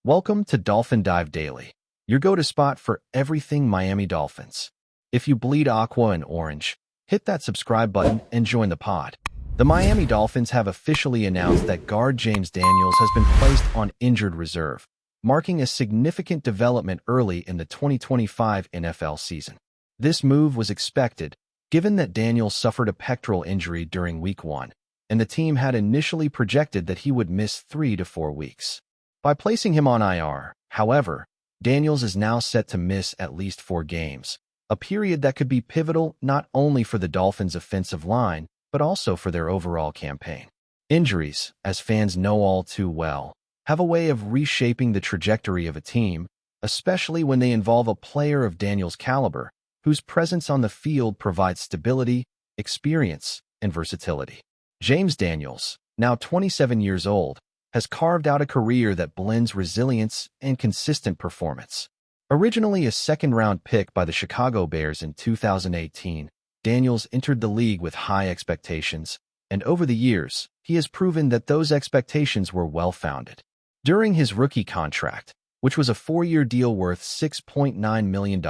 Welcome to Dolphin Dive Daily, your go-to spot for everything Miami Dolphins. If you bleed aqua and orange, hit that subscribe button and join the pod. The Miami Dolphins have officially announced that guard James Daniels has been placed on injured reserve, marking a significant development early in the 2025 NFL season. This move was expected, given that Daniels suffered a pectoral injury during Week 1, and the team had initially projected that he would miss 3 to 4 weeks. By placing him on IR, however, Daniels is now set to miss at least 4 games, a period that could be pivotal not only for the Dolphins' offensive line, but also for their overall campaign. Injuries, as fans know all too well, have a way of reshaping the trajectory of a team, especially when they involve a player of Daniels' caliber, whose presence on the field provides stability, experience, and versatility. James Daniels, now 27 years old, has carved out a career that blends resilience and consistent performance. Originally a second-round pick by the Chicago Bears in 2018, Daniels entered the league with high expectations, and over the years, he has proven that those expectations were well-founded. During his rookie contract, which was a 4-year deal worth $6.9 million,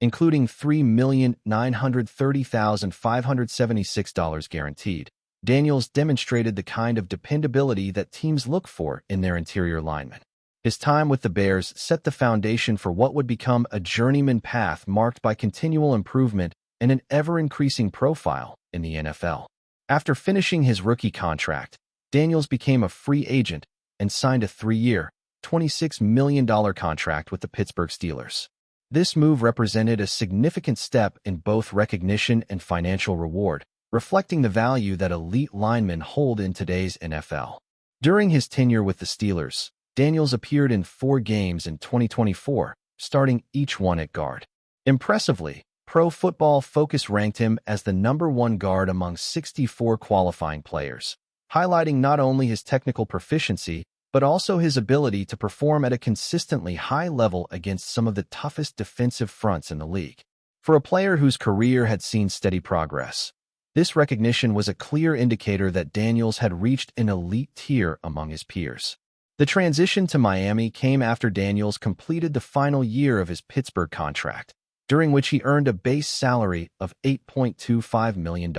including $3,930,576 guaranteed, Daniels demonstrated the kind of dependability that teams look for in their interior linemen. His time with the Bears set the foundation for what would become a journeyman path marked by continual improvement and an ever-increasing profile in the NFL. After finishing his rookie contract, Daniels became a free agent and signed a 3-year, $26 million contract with the Pittsburgh Steelers. This move represented a significant step in both recognition and financial reward, reflecting the value that elite linemen hold in today's NFL. During his tenure with the Steelers, Daniels appeared in 4 games in 2024, starting each one at guard. Impressively, Pro Football Focus ranked him as the #1 guard among 64 qualifying players, highlighting not only his technical proficiency, but also his ability to perform at a consistently high level against some of the toughest defensive fronts in the league. For a player whose career had seen steady progress, this recognition was a clear indicator that Daniels had reached an elite tier among his peers. The transition to Miami came after Daniels completed the final year of his Pittsburgh contract, during which he earned a base salary of $8.25 million.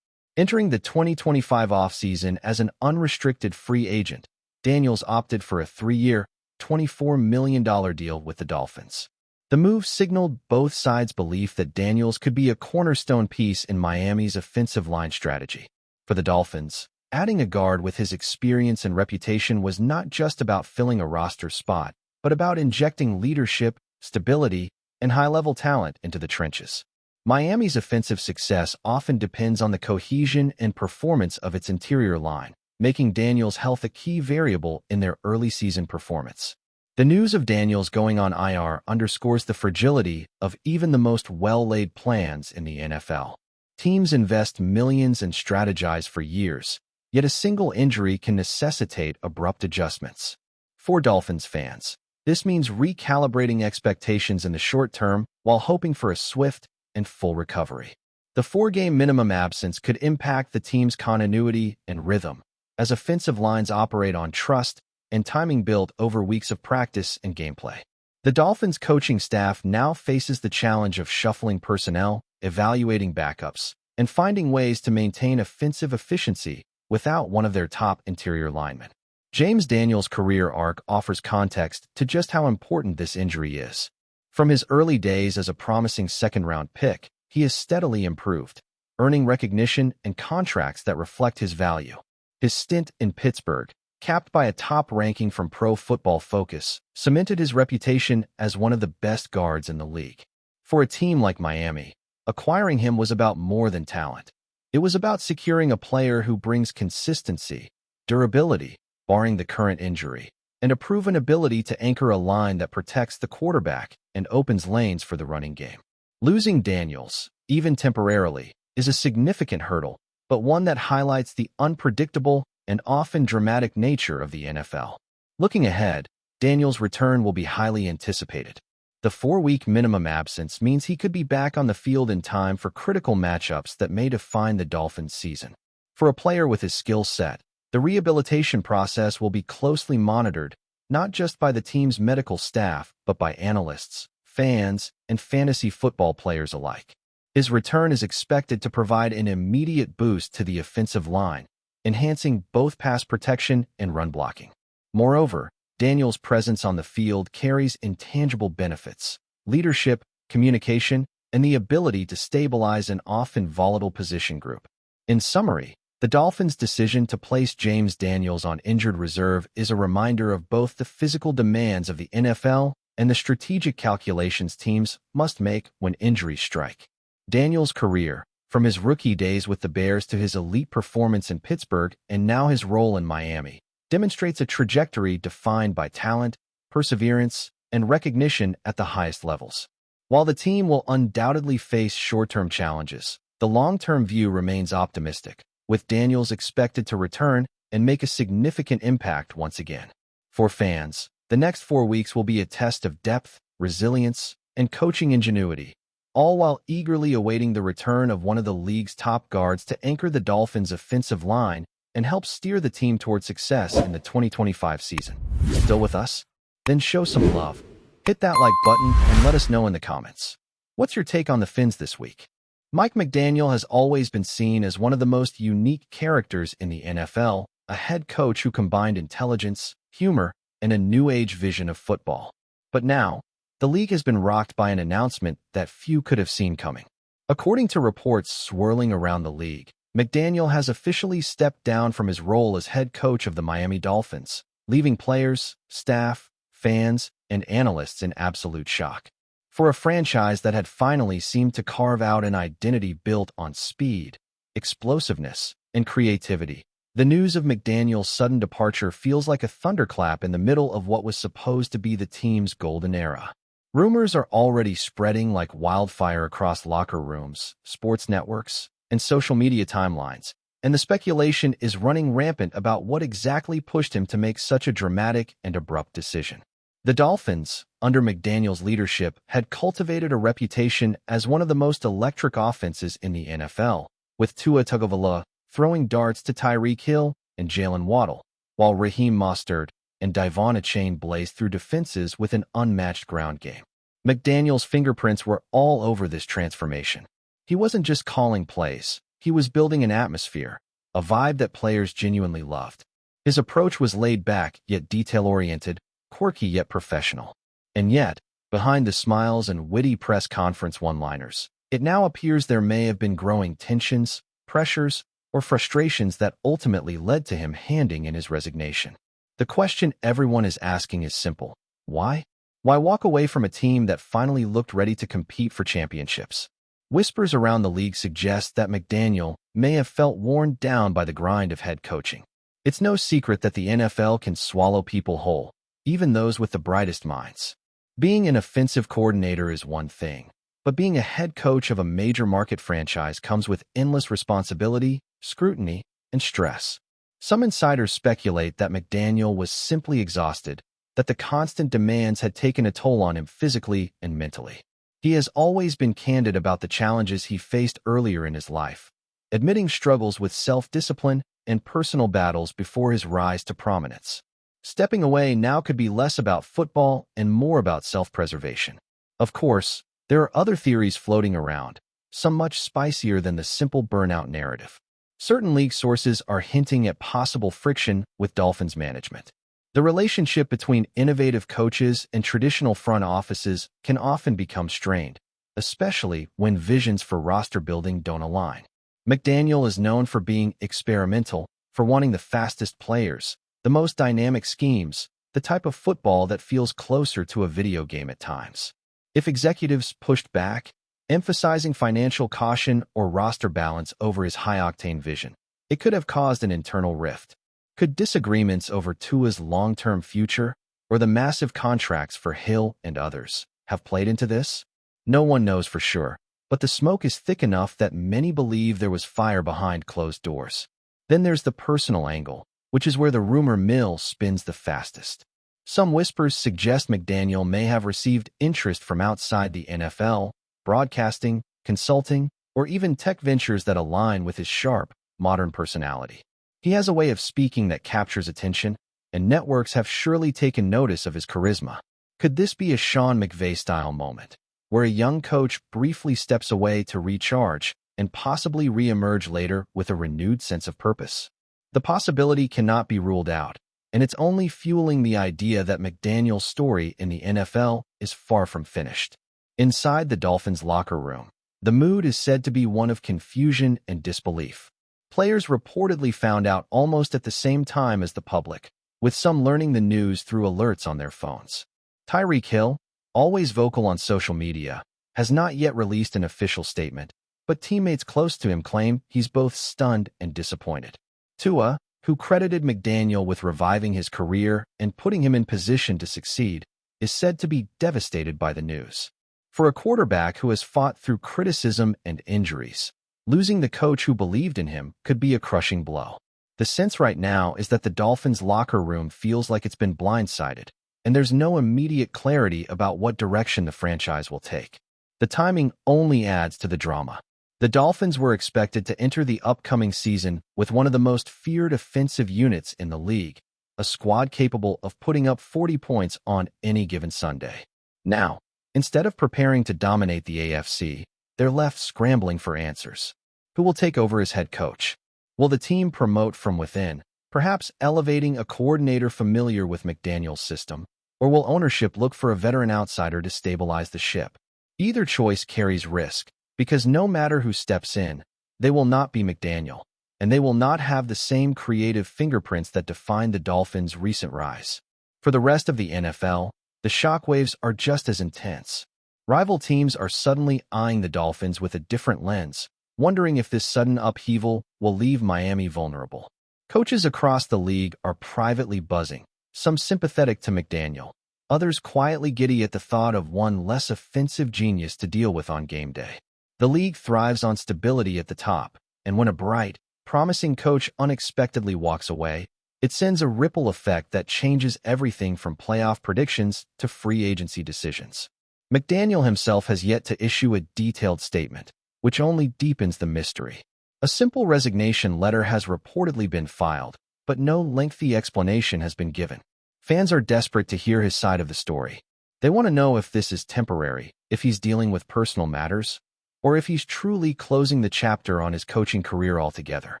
Entering the 2025 offseason as an unrestricted free agent, Daniels opted for a 3-year, $24 million deal with the Dolphins. The move signaled both sides' belief that Daniels could be a cornerstone piece in Miami's offensive line strategy. For the Dolphins, adding a guard with his experience and reputation was not just about filling a roster spot, but about injecting leadership, stability, and high-level talent into the trenches. Miami's offensive success often depends on the cohesion and performance of its interior line, making Daniels' health a key variable in their early season performance. The news of Daniels going on IR underscores the fragility of even the most well-laid plans in the NFL. Teams invest millions and strategize for years, yet a single injury can necessitate abrupt adjustments. For Dolphins fans, this means recalibrating expectations in the short term while hoping for a swift and full recovery. The 4-game minimum absence could impact the team's continuity and rhythm, as offensive lines operate on trust and timing built over weeks of practice and gameplay. The Dolphins coaching staff now faces the challenge of shuffling personnel, evaluating backups, and finding ways to maintain offensive efficiency without one of their top interior linemen. James Daniels' career arc offers context to just how important this injury is. From his early days as a promising second-round pick, he has steadily improved, earning recognition and contracts that reflect his value. His stint in Pittsburgh, capped by a top ranking from Pro Football Focus, cemented his reputation as one of the best guards in the league. For a team like Miami, acquiring him was about more than talent. It was about securing a player who brings consistency, durability, barring the current injury, and a proven ability to anchor a line that protects the quarterback and opens lanes for the running game. Losing Daniels, even temporarily, is a significant hurdle, but one that highlights the unpredictable and often dramatic nature of the NFL. Looking ahead, Daniels' return will be highly anticipated. The 4-week minimum absence means he could be back on the field in time for critical matchups that may define the Dolphins' season. For a player with his skill set, the rehabilitation process will be closely monitored, not just by the team's medical staff, but by analysts, fans, and fantasy football players alike. His return is expected to provide an immediate boost to the offensive line, enhancing both pass protection and run blocking. Moreover, Daniels' presence on the field carries intangible benefits: leadership, communication, and the ability to stabilize an often volatile position group. In summary, the Dolphins' decision to place James Daniels on injured reserve is a reminder of both the physical demands of the NFL and the strategic calculations teams must make when injuries strike. Daniels' career, from his rookie days with the Bears to his elite performance in Pittsburgh and now his role in Miami, demonstrates a trajectory defined by talent, perseverance, and recognition at the highest levels. While the team will undoubtedly face short-term challenges, the long-term view remains optimistic, with Daniels expected to return and make a significant impact once again. For fans, the next 4 weeks will be a test of depth, resilience, and coaching ingenuity, all while eagerly awaiting the return of one of the league's top guards to anchor the Dolphins' offensive line and help steer the team toward success in the 2025 season. Still with us? Then show some love. Hit that like button and let us know in the comments. What's your take on the Fins this week? Mike McDaniel has always been seen as one of the most unique characters in the NFL, a head coach who combined intelligence, humor, and a new-age vision of football. But now, the league has been rocked by an announcement that few could have seen coming. According to reports swirling around the league, McDaniel has officially stepped down from his role as head coach of the Miami Dolphins, leaving players, staff, fans, and analysts in absolute shock. For a franchise that had finally seemed to carve out an identity built on speed, explosiveness, and creativity, the news of McDaniel's sudden departure feels like a thunderclap in the middle of what was supposed to be the team's golden era. Rumors are already spreading like wildfire across locker rooms, sports networks, and social media timelines, and the speculation is running rampant about what exactly pushed him to make such a dramatic and abrupt decision. The Dolphins, under McDaniel's leadership, had cultivated a reputation as one of the most electric offenses in the NFL, with Tua Tagovailoa throwing darts to Tyreek Hill and Jalen Waddle, while Raheem Mostert and Devon Achane blazed through defenses with an unmatched ground game. McDaniel's fingerprints were all over this transformation. He wasn't just calling plays, he was building an atmosphere, a vibe that players genuinely loved. His approach was laid back yet detail-oriented, quirky yet professional. And yet, behind the smiles and witty press conference one-liners, it now appears there may have been growing tensions, pressures, or frustrations that ultimately led to him handing in his resignation. The question everyone is asking is simple: why? Why walk away from a team that finally looked ready to compete for championships? Whispers around the league suggest that McDaniel may have felt worn down by the grind of head coaching. It's no secret that the NFL can swallow people whole, even those with the brightest minds. Being an offensive coordinator is one thing, but being a head coach of a major market franchise comes with endless responsibility, scrutiny, and stress. Some insiders speculate that McDaniel was simply exhausted, that the constant demands had taken a toll on him physically and mentally. He has always been candid about the challenges he faced earlier in his life, admitting struggles with self-discipline and personal battles before his rise to prominence. Stepping away now could be less about football and more about self-preservation. Of course, there are other theories floating around, some much spicier than the simple burnout narrative. Certain league sources are hinting at possible friction with Dolphins management. The relationship between innovative coaches and traditional front offices can often become strained, especially when visions for roster building don't align. McDaniel is known for being experimental, for wanting the fastest players, the most dynamic schemes, the type of football that feels closer to a video game at times. If executives pushed back, emphasizing financial caution or roster balance over his high-octane vision, it could have caused an internal rift. Could disagreements over Tua's long-term future or the massive contracts for Hill and others have played into this? No one knows for sure, but the smoke is thick enough that many believe there was fire behind closed doors. Then there's the personal angle, which is where the rumor mill spins the fastest. Some whispers suggest McDaniel may have received interest from outside the NFL, broadcasting, consulting, or even tech ventures that align with his sharp, modern personality. He has a way of speaking that captures attention, and networks have surely taken notice of his charisma. Could this be a Sean McVay-style moment, where a young coach briefly steps away to recharge and possibly re-emerge later with a renewed sense of purpose? The possibility cannot be ruled out, and it's only fueling the idea that McDaniel's story in the NFL is far from finished. Inside the Dolphins' locker room, the mood is said to be one of confusion and disbelief. Players reportedly found out almost at the same time as the public, with some learning the news through alerts on their phones. Tyreek Hill, always vocal on social media, has not yet released an official statement, but teammates close to him claim he's both stunned and disappointed. Tua, who credited McDaniel with reviving his career and putting him in position to succeed, is said to be devastated by the news. For a quarterback who has fought through criticism and injuries, losing the coach who believed in him could be a crushing blow. The sense right now is that the Dolphins' locker room feels like it's been blindsided, and there's no immediate clarity about what direction the franchise will take. The timing only adds to the drama. The Dolphins were expected to enter the upcoming season with one of the most feared offensive units in the league, a squad capable of putting up 40 points on any given Sunday. Now, instead of preparing to dominate the AFC, they're left scrambling for answers. Who will take over as head coach? Will the team promote from within, perhaps elevating a coordinator familiar with McDaniel's system? Or will ownership look for a veteran outsider to stabilize the ship? Either choice carries risk, because no matter who steps in, they will not be McDaniel, and they will not have the same creative fingerprints that defined the Dolphins' recent rise. For the rest of the NFL, the shockwaves are just as intense. Rival teams are suddenly eyeing the Dolphins with a different lens, wondering if this sudden upheaval will leave Miami vulnerable. Coaches across the league are privately buzzing, some sympathetic to McDaniel, others quietly giddy at the thought of one less offensive genius to deal with on game day. The league thrives on stability at the top, and when a bright, promising coach unexpectedly walks away, it sends a ripple effect that changes everything from playoff predictions to free agency decisions. McDaniel himself has yet to issue a detailed statement, which only deepens the mystery. A simple resignation letter has reportedly been filed, but no lengthy explanation has been given. Fans are desperate to hear his side of the story. They want to know if this is temporary, if he's dealing with personal matters, or if he's truly closing the chapter on his coaching career altogether.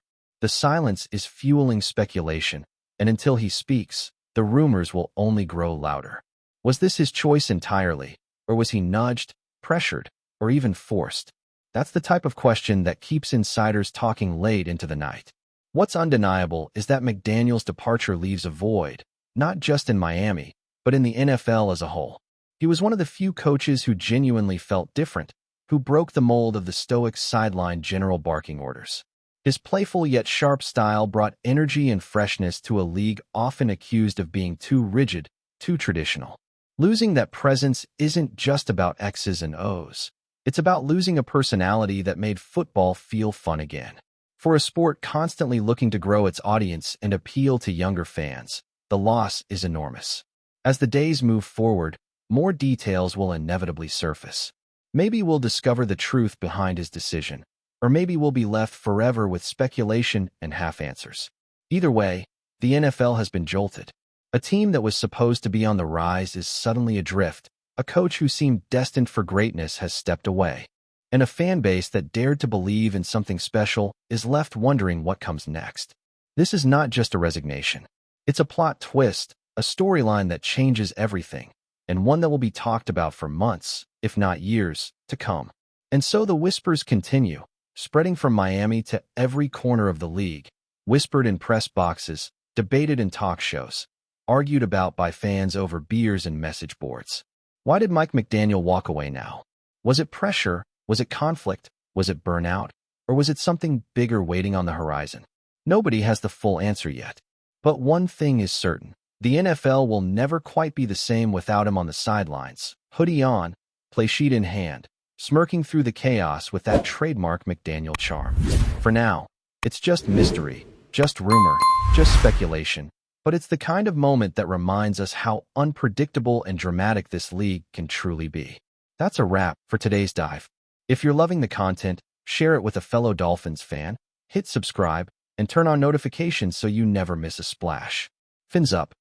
The silence is fueling speculation, and until he speaks, the rumors will only grow louder. Was this his choice entirely, or was he nudged, pressured, or even forced? That's the type of question that keeps insiders talking late into the night. What's undeniable is that McDaniel's departure leaves a void, not just in Miami, but in the NFL as a whole. He was one of the few coaches who genuinely felt different, who broke the mold of the stoic sideline general barking orders. His playful yet sharp style brought energy and freshness to a league often accused of being too rigid, too traditional. Losing that presence isn't just about X's and O's. It's about losing a personality that made football feel fun again. For a sport constantly looking to grow its audience and appeal to younger fans, the loss is enormous. As the days move forward, more details will inevitably surface. Maybe we'll discover the truth behind his decision, or maybe we'll be left forever with speculation and half-answers. Either way, the NFL has been jolted. A team that was supposed to be on the rise is suddenly adrift. A coach who seemed destined for greatness has stepped away. And a fan base that dared to believe in something special is left wondering what comes next. This is not just a resignation. It's a plot twist, a storyline that changes everything, and one that will be talked about for months, if not years, to come. And so the whispers continue, spreading from Miami to every corner of the league, whispered in press boxes, debated in talk shows, argued about by fans over beers and message boards. Why did Mike McDaniel walk away now? Was it pressure? Was it conflict? Was it burnout? Or was it something bigger waiting on the horizon? Nobody has the full answer yet. But one thing is certain. The NFL will never quite be the same without him on the sidelines, hoodie on, play sheet in hand, smirking through the chaos with that trademark McDaniel charm. For now, it's just mystery, just rumor, just speculation. But it's the kind of moment that reminds us how unpredictable and dramatic this league can truly be. That's a wrap for today's dive. If you're loving the content, share it with a fellow Dolphins fan, hit subscribe, and turn on notifications so you never miss a splash. Fins up.